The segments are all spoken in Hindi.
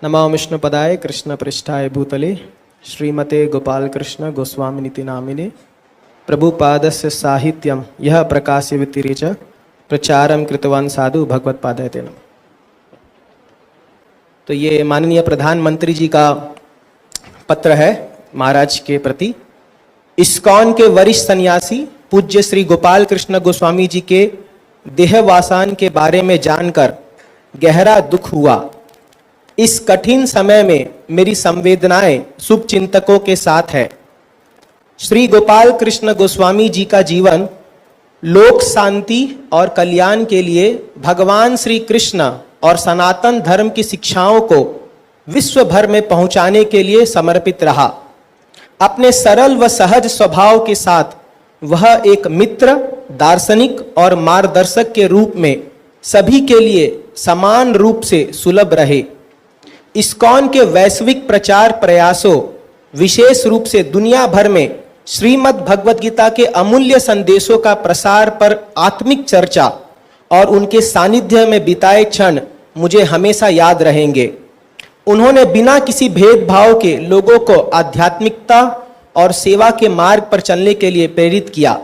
नमो विष्णुपदाय कृष्ण पृष्ठाय भूतले श्रीमते गोपाल कृष्ण गोस्वामिनिति नामिने प्रभुपादस्य साहित्यम यह प्रकाश्य वितिरेच प्रचारम कृतवान साधु भगवत्पादाय ते नमः। तो ये माननीय प्रधानमंत्री जी का पत्र है महाराज के प्रति। इस्कॉन के वरिष्ठ सन्यासी पूज्य श्री गोपाल कृष्ण गोस्वामी जी के देहवासान के बारे में जानकर गहरा दुख हुआ। इस कठिन समय में मेरी संवेदनाएं शुभ चिंतकों के साथ है। श्री गोपाल कृष्ण गोस्वामी जी का जीवन लोक शांति और कल्याण के लिए भगवान श्री कृष्ण और सनातन धर्म की शिक्षाओं को विश्व भर में पहुंचाने के लिए समर्पित रहा। अपने सरल व सहज स्वभाव के साथ वह एक मित्र, दार्शनिक और मार्गदर्शक के रूप में सभी के लिए समान रूप से सुलभ रहे। इस्कॉन के वैश्विक प्रचार प्रयासों, विशेष रूप से दुनिया भर में श्रीमद् भगवद गीता के अमूल्य संदेशों का प्रसार पर आत्मिक चर्चा और उनके सानिध्य में बिताए क्षण मुझे हमेशा याद रहेंगे। उन्होंने बिना किसी भेदभाव के लोगों को आध्यात्मिकता और सेवा के मार्ग पर चलने के लिए प्रेरित किया।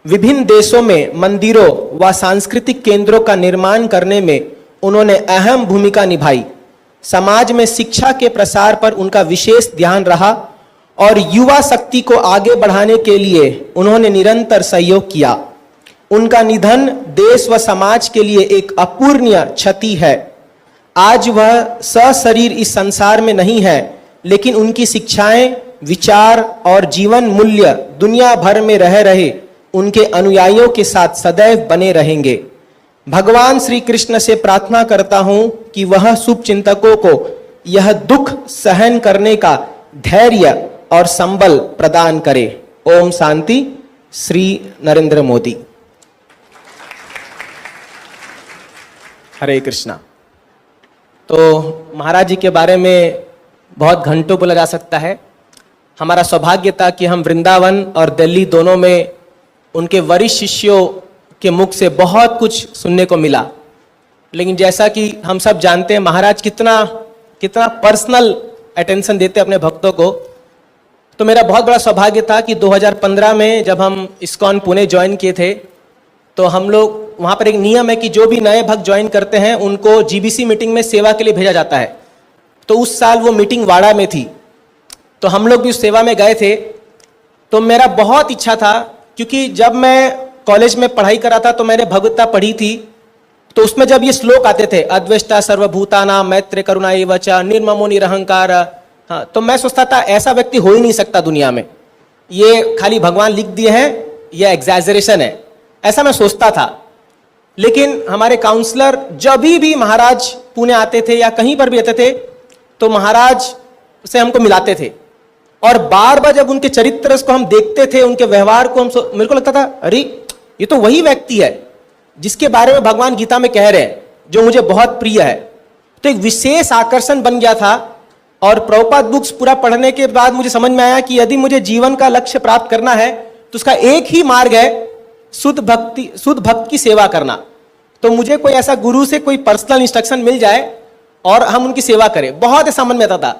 विभिन्न देशों में मंदिरों व सांस्कृतिक केंद्रों का निर्माण करने में उन्होंने अहम भूमिका निभाई। समाज में शिक्षा के प्रसार पर उनका विशेष ध्यान रहा और युवा शक्ति को आगे बढ़ाने के लिए उन्होंने निरंतर सहयोग किया। उनका निधन देश व समाज के लिए एक अपूरणीय क्षति है। आज वह सशरीर इस संसार में नहीं है, लेकिन उनकी शिक्षाएं, विचार और जीवन मूल्य दुनिया भर में रह रहे उनके अनुयायियों के साथ सदैव बने रहेंगे। भगवान श्री कृष्ण से प्रार्थना करता हूं कि वह शुभ चिंतकों को यह दुख सहन करने का धैर्य और संबल प्रदान करे। ओम शांति। श्री नरेंद्र मोदी। हरे कृष्णा। तो महाराज जी के बारे में बहुत घंटों बोला जा सकता है। हमारा सौभाग्य था कि हम वृंदावन और दिल्ली दोनों में उनके वरिष्ठ शिष्यों के मुख से बहुत कुछ सुनने को मिला। लेकिन जैसा कि हम सब जानते हैं महाराज कितना पर्सनल अटेंशन देते अपने भक्तों को। तो मेरा बहुत बड़ा सौभाग्य था कि 2015 में जब हम इस्कॉन पुणे ज्वाइन किए थे, तो हम लोग वहाँ पर एक नियम है कि जो भी नए भक्त ज्वाइन करते हैं उनको जीबीसी मीटिंग में सेवा के लिए भेजा जाता है। तो उस साल वो मीटिंग वाड़ा में थी, तो हम लोग भी उस सेवा में गए थे। तो मेरा बहुत इच्छा था, क्योंकि जब मैं कॉलेज में पढ़ाई करा था तो मैंने भगवत्ता पढ़ी थी। तो उसमें जब ये श्लोक आते थे, अद्वेष्टा सर्वभूतानां मैत्र करुणा एव च निर्ममो निरहंकार, हाँ, तो मैं सोचता था ऐसा व्यक्ति हो ही नहीं सकता दुनिया में, ये खाली भगवान लिख दिए हैं, ये एग्जैजरेशन है, ऐसा मैं सोचता था। लेकिन हमारे काउंसलर जब भी महाराज पुणे आते थे या कहीं पर भी आते थे तो महाराज से हमको मिलाते थे, और बार बार जब उनके चरित्र को हम देखते थे, उनके व्यवहार को मेरे को लगता था अरे ये तो वही व्यक्ति है जिसके बारे में भगवान गीता में कह रहे हैं, जो मुझे बहुत प्रिय है। तो एक विशेष आकर्षण बन गया था। और प्रभुपाद बुक्स पूरा पढ़ने के बाद मुझे समझ में आया कि यदि मुझे जीवन का लक्ष्य प्राप्त करना है तो उसका एक ही मार्ग है, शुद्ध भक्त की सेवा करना। तो मुझे कोई ऐसा गुरु से कोई पर्सनल इंस्ट्रक्शन मिल जाए और हम उनकी सेवा करें, बहुत समझ में आता था।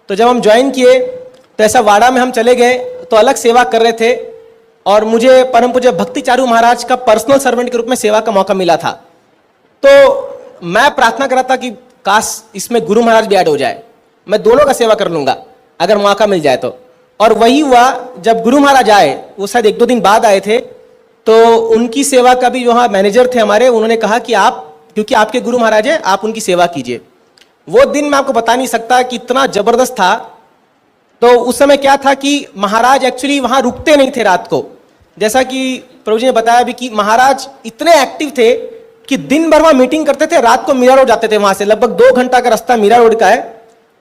तो जब हम ज्वाइन किए तो ऐसा वाड़ा में हम चले गए, तो अलग सेवा कर रहे थे और मुझे परम पूज्य भक्ति चारू महाराज का पर्सनल सर्वेंट के रूप में सेवा का मौका मिला था। तो मैं प्रार्थना कर रहा था कि काश इसमें गुरु महाराज भी ऐड हो जाए, मैं दोनों का सेवा कर लूंगा अगर मौका मिल जाए तो। और वही हुआ, जब गुरु महाराज आए, वो शायद 1-2 दिन बाद आए थे, तो उनकी सेवा का भी जो वहाँ मैनेजर थे हमारे, उन्होंने कहा कि आप, क्योंकि आपके गुरु महाराज हैं, आप उनकी सेवा कीजिए। वो दिन मैं आपको बता नहीं सकता कि इतना जबरदस्त था। तो उस समय क्या था कि महाराज एक्चुअली वहाँ रुकते नहीं थे रात को। जैसा कि प्रभु जी ने बताया भी कि महाराज इतने एक्टिव थे कि दिन भर वहाँ मीटिंग करते थे, रात को मीरा रोड जाते थे। वहाँ से लगभग 2 घंटा का रास्ता मीरा रोड का है,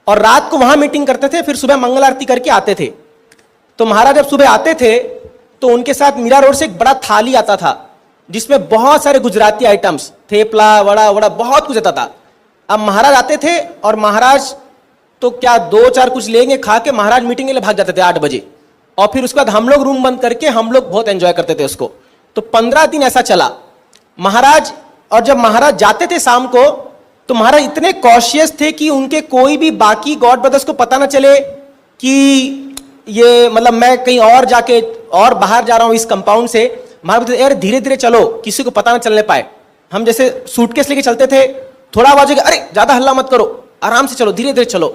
और रात को वहाँ मीटिंग करते थे, फिर सुबह मंगल आरती करके आते थे। तो महाराज जब सुबह आते थे तो उनके साथ मीरा रोड से एक बड़ा थाली आता था जिसमें बहुत सारे गुजराती आइटम्स, थेपला, वड़ा वड़ा बहुत कुछ आता था। अब महाराज आते थे और महाराज तो क्या 2-4 कुछ लेंगे, खा के महाराज मीटिंग के लिए भाग जाते थे 8 बजे, और फिर उसके बाद हम लोग रूम बंद करके हम लोग बहुत एंजॉय करते थे उसको। तो 15 दिन ऐसा चला महाराज। और जब महाराज जाते थे शाम को तो महाराज इतने कॉशियस थे कि उनके कोई भी बाकी गॉड ब्रदर्स को पता ना चले कि ये मतलब मैं कहीं और जाके और बाहर जा रहा हूं इस कंपाउंड से। महाराज बोलते यार धीरे धीरे चलो, किसी को पता ना चलने पाए। हम जैसे सूटकेस लेके चलते थे, थोड़ा आवाज होगी, अरे ज्यादा हल्ला मत करो, आराम से चलो, धीरे धीरे चलो।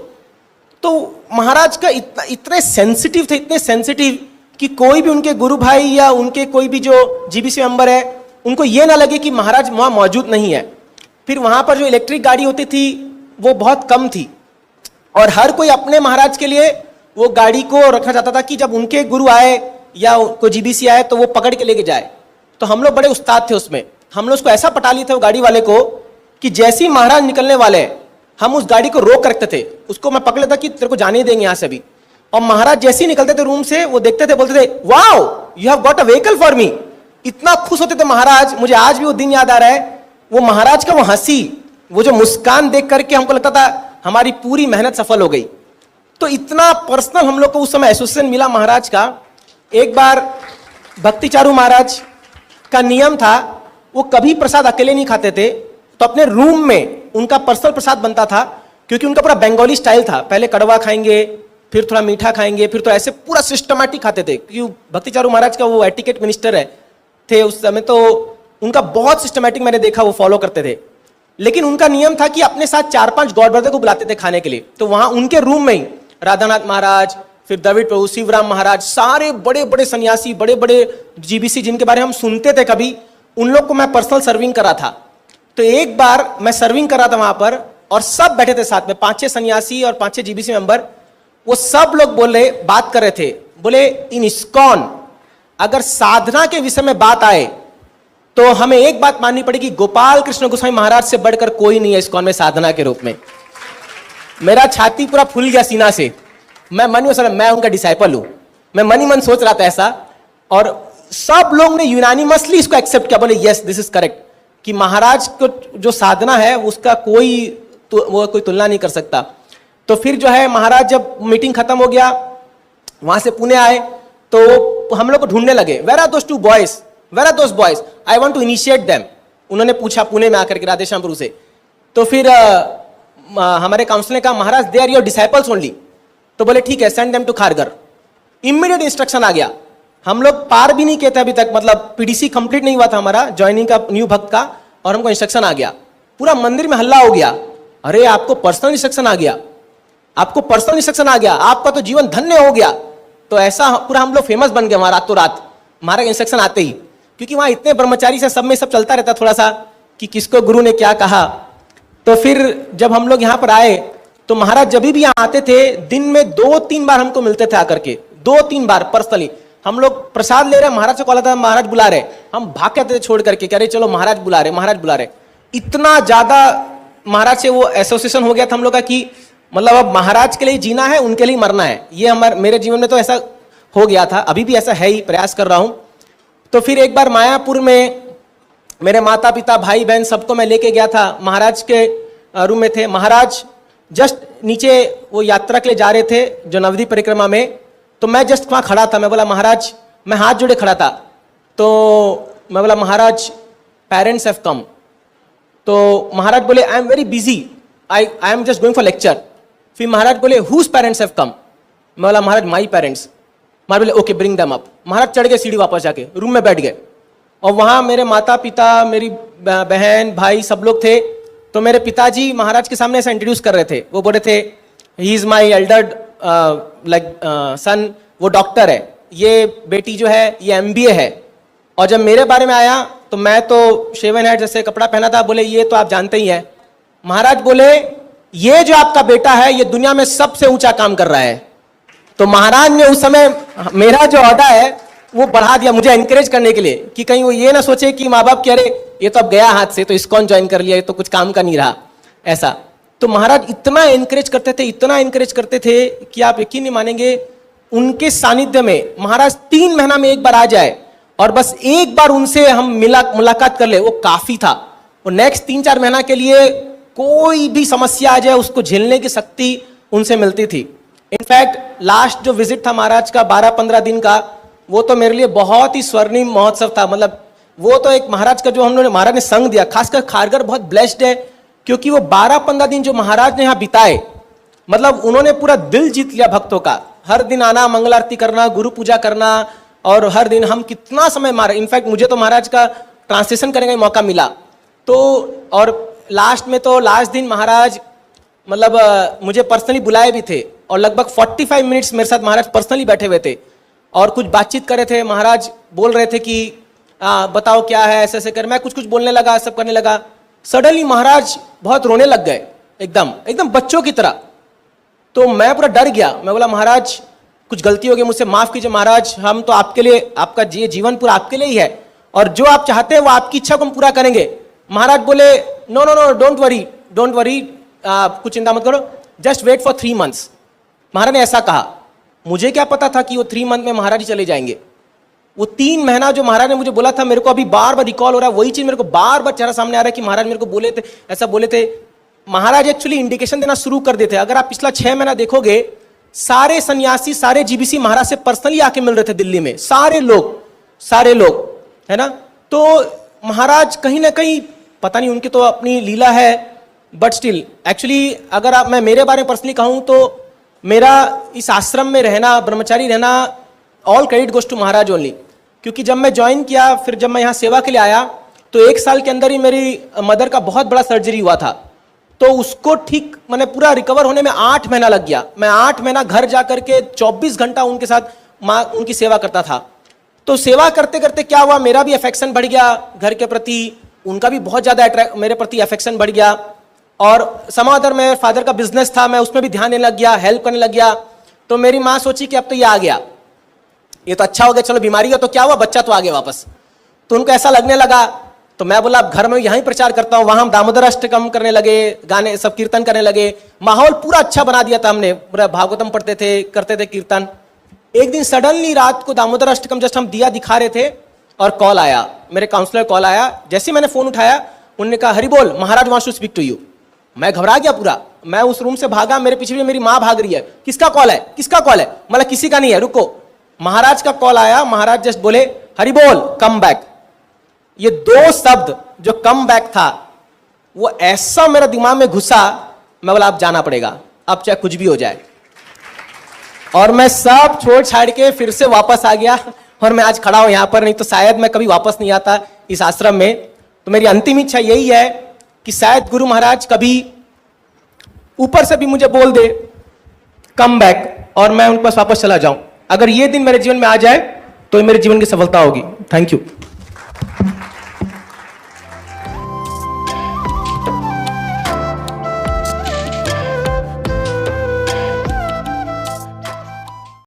तो महाराज का इतने सेंसिटिव थे, इतने सेंसिटिव कि कोई भी उनके गुरु भाई या उनके कोई भी जो जीबीसी मेंबर है, उनको ये ना लगे कि महाराज वहां मौजूद नहीं है। फिर वहां पर जो इलेक्ट्रिक गाड़ी होती थी वो बहुत कम थी, और हर कोई अपने महाराज के लिए वो गाड़ी को रखना चाहता था कि जब उनके गुरु आए या कोई जीबीसी आए तो वो पकड़ के लेके जाए। तो हम लोग बड़े उस्ताद थे उसमें, हम लोग उसको ऐसा पटा लिए थे वो गाड़ी वाले को कि जैसे ही महाराज निकलने वाले हैं हम उस गाड़ी को रोक रखते थे, उसको मैं पकड़ लेता कि तेरे को जाने ही देंगे यहां से अभी। और महाराज जैसे ही निकलते थे रूम से, वो देखते थे, बोलते थे wow you have got a vehicle for me. इतना खुश होते थे महाराज, मुझे आज भी वो दिन याद आ रहा है। वो महाराज का वो हंसी, वो जो मुस्कान देख करके हमको लगता था हमारी पूरी मेहनत सफल हो गई। तो इतना पर्सनल हम लोग को उस समय एसोसिएशन मिला महाराज का। एक बार भक्ति चारू महाराज का नियम था, वो कभी प्रसाद अकेले नहीं खाते थे, तो अपने रूम में उनका पर्सनल प्रसाद बनता था, क्योंकि उनका पूरा बंगाली स्टाइल था। पहले कड़वा खाएंगे, फिर थोड़ा मीठा खाएंगे, फिर तो ऐसे पूरा सिस्टमैटिक खाते थे। क्योंकि भक्ति चारू महाराज का वो एटिकेट मिनिस्टर है थे उस समय, तो उनका बहुत सिस्टमैटिक मैंने देखा, वो फॉलो करते थे। लेकिन उनका नियम था कि अपने साथ 4-5 गॉड ब्रदर को बुलाते थे खाने के लिए। तो वहां उनके रूम में ही राधानाथ महाराज, फिर द्रविड़ प्रभु, शिवराम महाराज, सारे बड़े बड़े सन्यासी, बड़े बड़े जीबीसी जिनके बारे में हम सुनते थे कभी, उन लोग को मैं पर्सनल सर्विंग करा था। तो एक बार मैं सर्विंग कर रहा था वहां पर, और सब बैठे थे साथ में, 5-6 सन्यासी और 5-6 जीबीसी मेंबर। वो सब लोग बोले, बात कर रहे थे, बोले इन इस्कॉन अगर साधना के विषय में बात आए तो हमें एक बात माननी पड़ेगी, गोपाल कृष्ण गोस्वामी महाराज से बढ़कर कोई नहीं है इस्कॉन में साधना के रूप में। मेरा छाती पूरा फूल गया सीना से। मैं मन में सोच, मैं उनका डिसाइपल हूं, मैं मन ही मन सोच रहा था ऐसा। और सब लोग ने यूनानिमसली इसको एक्सेप्ट किया, बोले यस दिस इज करेक्ट, कि महाराज को जो साधना है उसका वो कोई तुलना नहीं कर सकता। तो फिर जो है महाराज जब मीटिंग खत्म हो गया, वहां से पुणे आए, तो हम लोग को ढूंढने लगे, where are those 2 boys, where are those boys, I want to initiate them. उन्होंने पूछा पुणे में आकर के राधेश्यामपुर से। तो फिर हमारे काउंसिल ने कहा Maharaj they are your disciples only. तो बोले ठीक है, send them to Kharghar. Immediate instruction आ गया। हम लोग पार भी नहीं किए थे अभी तक, मतलब पीडीसी कंप्लीट नहीं हुआ था हमारा ज्वाइनिंग का, न्यू भक्त का, और हमको इंस्ट्रक्शन आ गया। पूरा मंदिर में हल्ला हो गया, अरे आपको पर्सनल इंस्ट्रक्शन आ गया, आपको पर्सनल इंस्ट्रक्शन आ गया, आपका तो जीवन धन्य हो गया। तो ऐसा पूरा हम लोग फेमस बन गए वहां रातों रात, हमारा इंस्ट्रक्शन आते ही, क्योंकि वहां इतने ब्रह्मचारी से सब में सब चलता रहता थोड़ा सा कि किसको गुरु ने क्या कहा। तो फिर जब हम लोग यहाँ पर आए तो महाराज जब भी यहाँ आते थे, दिन में 2-3 बार हमको मिलते थे आकर के, 2-3 बार पर्सनली। हम लोग प्रसाद ले रहे, महाराज से कॉल आता, महाराज बुला रहे, हम भाग के आते थे छोड़ करके, कह रहे चलो महाराज बुला रहे, महाराज बुला रहे। इतना ज्यादा महाराज से वो एसोसिएशन हो गया था हम लोग का कि मतलब अब महाराज के लिए जीना है, उनके लिए मरना है। ये मेरे जीवन में तो ऐसा हो गया था, अभी भी ऐसा है ही, प्रयास कर रहा हूं। तो फिर एक बार मायापुर में मेरे माता पिता भाई बहन सबको मैं लेके गया था, महाराज के रूम में थे। महाराज जस्ट नीचे वो यात्रा के लिए जा रहे थे जो नवदीप परिक्रमा में, तो मैं जस्ट वहां खड़ा था। मैं बोला महाराज, मैं हाथ जोड़े खड़ा था, तो मैं बोला महाराज पेरेंट्स हैव कम। तो महाराज बोले I am very busy, I am just going for lecture. फिर महाराज बोले हुज पेरेंट्स हैव कम। मैं बोला महाराज माई पेरेंट्स। महाराज बोले okay bring them up. Maharaj चढ़ गए सीढ़ी, वापस जाके रूम में बैठ गए, और वहां मेरे माता पिता, मेरी बहन भाई सब लोग थे। तो मेरे पिताजी महाराज के सामने ऐसा इंट्रोड्यूस कर रहे थे, वो बोले थे he is my elder son, वो डॉक्टर है, ये बेटी जो है ये MBA है। और जब मेरे बारे में आया तो मैं तो शेवन हेड जैसे कपड़ा पहना था, बोले ये तो आप जानते ही हैं। महाराज बोले ये जो आपका बेटा है ये दुनिया में सबसे ऊंचा काम कर रहा है। तो महाराज ने उस समय मेरा जो औहदा है वो बढ़ा दिया मुझे एनकरेज करने के लिए, कि कहीं वो ये ना सोचे कि माँ बाप कह रहे ये तो अब गया हाथ से, तो इस्कॉन ज्वाइन कर लिया, ये तो कुछ काम का नहीं रहा ऐसा। तो महाराज इतना एनकरेज करते थे, इतना एनकरेज करते थे कि आप यकीन नहीं मानेंगे, उनके सानिध्य में महाराज 3 महीना में एक बार आ जाए और बस एक बार उनसे हम मुलाकात कर ले, वो काफी था। और नेक्स्ट 3-4 महीना के लिए कोई भी समस्या आ जाए उसको झेलने की शक्ति उनसे मिलती थी। इनफैक्ट लास्ट जो विजिट था महाराज का 12-15 दिन का, वो तो मेरे लिए बहुत ही स्वर्णिम महोत्सव था। मतलब वो तो एक महाराज का जो हम लोग महाराज ने संग दिया, खासकर खारगर बहुत ब्लेस्ड है क्योंकि वो 12-15 दिन जो महाराज ने यहाँ बिताए, मतलब उन्होंने पूरा दिल जीत लिया भक्तों का। हर दिन आना, मंगल आरती करना, गुरु पूजा करना, और हर दिन हम कितना समय मारे। इनफैक्ट मुझे तो महाराज का ट्रांसलेशन करने का मौका मिला। तो और लास्ट में तो लास्ट दिन महाराज मतलब मुझे पर्सनली बुलाए भी थे, और लगभग 45 मिनट्स मेरे साथ महाराज पर्सनली बैठे हुए थे और कुछ बातचीत कर रहे थे। महाराज बोल रहे थे कि बताओ क्या है, ऐसे ऐसे कर। मैं कुछ कुछ बोलने लगा, सब करने लगा। सडनली महाराज बहुत रोने लग गए, एकदम एकदम बच्चों की तरह। तो मैं पूरा डर गया। मैं बोला महाराज कुछ गलती हो गई, मुझसे माफ कीजिए महाराज, हम तो आपके लिए, आपका ये जीवन पूरा आपके लिए ही है, और जो आप चाहते हैं वो आपकी इच्छा को हम पूरा करेंगे। महाराज बोले no no no, don't worry, don't worry, कुछ चिंता मत करो, just wait for 3 months. Maharaj ने ऐसा कहा। मुझे क्या पता था कि वो 3 मंथ में महाराज ही चले जाएंगे। वो 3 महीना जो महाराज ने मुझे बोला था, मेरे को अभी बार बार रिकॉल हो रहा है, वही चीज मेरे को बार बार चेहरा सामने आ रहा है कि महाराज मेरे को बोले थे, ऐसा बोले थे। महाराज एक्चुअली इंडिकेशन देना शुरू कर देते। अगर आप पिछला 6 महीना देखोगे, सारे सन्यासी, सारे जीबीसी महाराज से पर्सनली आके मिल रहे थे दिल्ली में, सारे लोग, है ना। तो महाराज कहीं ना कहीं, पता नहीं उनकी तो अपनी लीला है, बट स्टिल एक्चुअली अगर आप, मैं मेरे बारे में पर्सनली कहूं तो मेरा इस आश्रम में रहना, ब्रह्मचारी रहना, all credit goes to Maharaj only. क्योंकि जब मैं ज्वाइन किया, फिर जब मैं यहाँ सेवा के लिए आया, तो 1 साल के अंदर ही मेरी मदर का बहुत बड़ा सर्जरी हुआ था। तो उसको ठीक, मैंने पूरा रिकवर होने में 8 महीना लग गया। मैं 8 महीना घर जा करके 24 घंटा उनके साथ माँ उनकी सेवा करता था। तो सेवा करते करते क्या हुआ, मेरा भी अफेक्शन बढ़ गया घर के प्रति, उनका भी बहुत ज़्यादा मेरे प्रति अफेक्शन बढ़ गया। और समादर में फादर का बिजनेस था, मैं उसमें भी ध्यान देने लग गया, हेल्प करने लग गया। तो मेरी माँ सोची कि अब तो ये आ गया, ये तो अच्छा हो गया, चलो बीमारी का तो क्या हुआ, बच्चा तो आ गया वापस। तो उनको ऐसा लगने लगा। तो मैं बोला अब घर में यहीं प्रचार करता हूँ। वहां हम दामोदर अष्टकम करने लगे, गाने सब कीर्तन करने लगे, माहौल पूरा अच्छा बना दिया था हमने, पूरा भागवतम पढ़ते थे, करते थे कीर्तन। एक दिन सडनली रात को दामोदर अष्टकम जस्ट हम दिया दिखा रहे थे और कॉल आया, मेरे काउंसलर कॉल आया। जैसे मैंने फोन उठाया, उन्होंने कहा हरि बोल, Maharaj wants to speak to you. मैं घबरा गया पूरा, मैं उस रूम से भागा, मेरे पीछे भी मेरी माँ भाग रही है, किसका कॉल है, किसका कॉल है। मतलब किसी का नहीं है, रुको, महाराज का कॉल आया। महाराज जस्ट बोले हरि बोल कम बैक। ये 2 शब्द जो कम बैक था, वो ऐसा मेरा दिमाग में घुसा, मैं बोला अब जाना पड़ेगा, अब चाहे कुछ भी हो जाए। और मैं सब छोड़ छाड़ के फिर से वापस आ गया, और मैं आज खड़ा हूं यहां पर, नहीं तो शायद मैं कभी वापस नहीं आता इस आश्रम में। तो मेरी अंतिम इच्छा यही है कि शायद गुरु महाराज कभी ऊपर से भी मुझे बोल दे कम बैक, और मैं उनके पास वापस चला जाऊं। अगर ये दिन मेरे जीवन में आ जाए तो मेरे जीवन की सफलता होगी। Thank you.